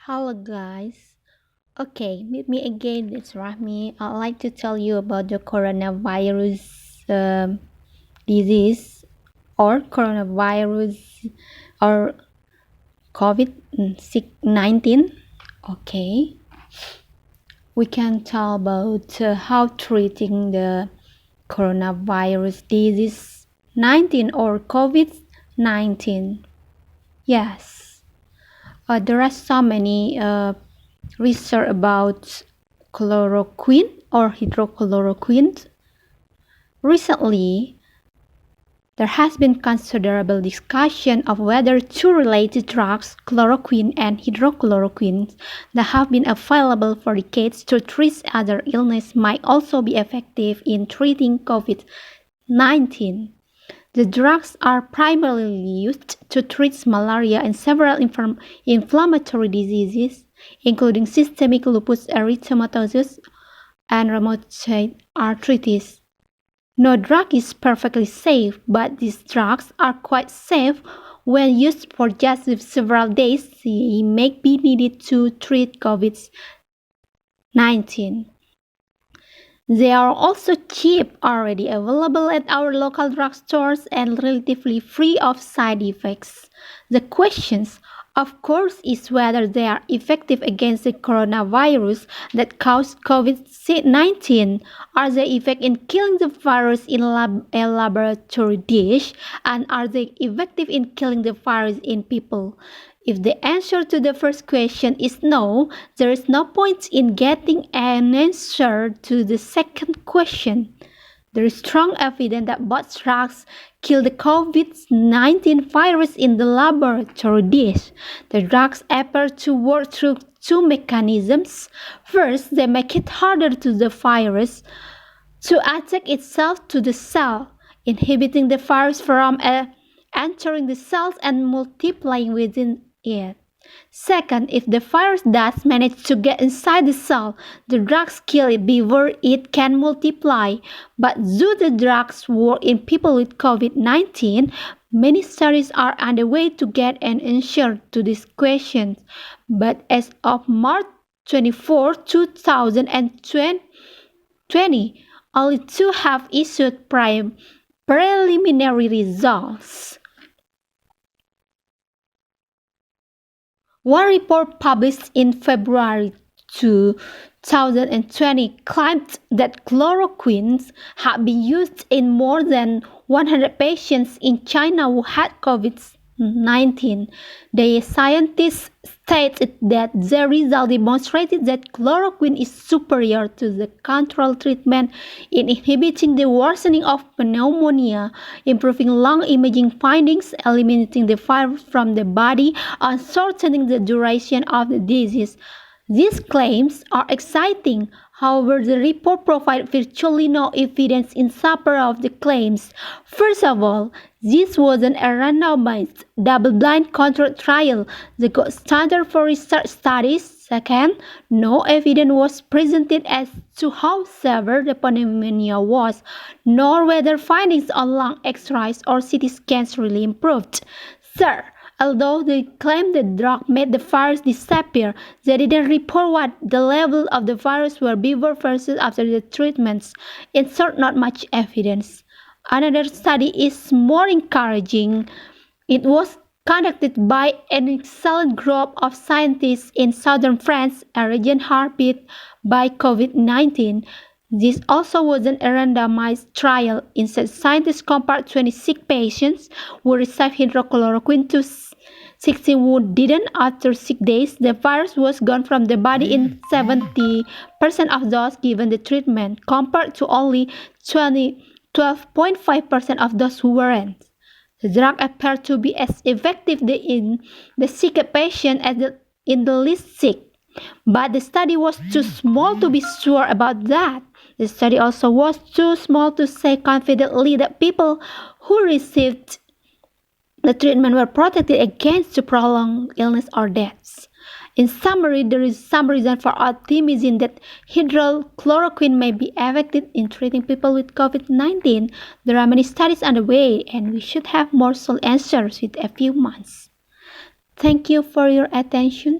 Hello guys. Okay, meet me again. It's Rahmi. I'd like to tell you about the coronavirus disease or coronavirus or COVID-19. Okay, we can talk about how treating the coronavirus disease 19 or COVID-19. Yes, there are so many research about chloroquine or hydrochloroquine. Recently, there has been considerable discussion of whether two related drugs, chloroquine and hydrochloroquine, that have been available for decades to treat other illnesses might also be effective in treating COVID-19. The drugs are primarily used to treat malaria and several inflammatory diseases, including systemic lupus erythematosus and rheumatoid arthritis. No drug is perfectly safe, but these drugs are quite safe when used for just several days. They may be needed to treat COVID-19. They are also cheap, already available at our local drugstores and relatively free of side effects. The question, of course, is whether they are effective against the coronavirus that caused COVID-19. Are they effective in killing the virus in a laboratory dish? And are they effective in killing the virus in people? If the answer to the first question is no, there is no point in getting an answer to the second question. There is strong evidence that both drugs kill the COVID-19 virus in the laboratory dish. The drugs appear to work through two mechanisms. First, they make it harder to the virus to attach itself to the cell, inhibiting the virus from entering the cells and multiplying within it. Second, if the virus does manage to get inside the cell, the drugs kill it before it can multiply. But do the drugs work in people with COVID-19? Many studies are underway to get an answer to this question. But as of March 24, 2020, only two have issued preliminary results. One report published in February 2020 claimed that chloroquine had been used in more than 100 patients in China who had COVID-19. The scientists stated that the result demonstrated that chloroquine is superior to the control treatment in inhibiting the worsening of pneumonia, improving lung imaging findings, eliminating the virus from the body, and shortening the duration of the disease. These claims are exciting. However, the report provides virtually no evidence in support of the claims. First of all, this wasn't a randomized, double-blind controlled trial, the gold standard for research studies. Second, no evidence was presented as to how severe the pneumonia was, nor whether findings on lung X-rays or CT scans really improved. Third, although they claimed the drug made the virus disappear, they didn't report what the level of the virus were before versus after the treatments. In short, not much evidence. Another study is more encouraging. It was conducted by an excellent group of scientists in southern France, a region hit by COVID-19. This also wasn't a randomized trial. Instead, scientists compared 26 patients who received hydrochloroquine to 16 who didn't. After 6 days, the virus was gone from the body in 70% of those given the treatment, compared to only 12.5% of those who weren't. The drug appeared to be as effective in the sick patient as in the least sick. But the study was too small to be sure about that. The study also was too small to say confidently that people who received the treatment were protected against prolonged illness or deaths. In summary, there is some reason for optimism that hydrochloroquine may be effective in treating people with COVID-19. There are many studies underway, and we should have more solid answers within a few months. Thank you for your attention.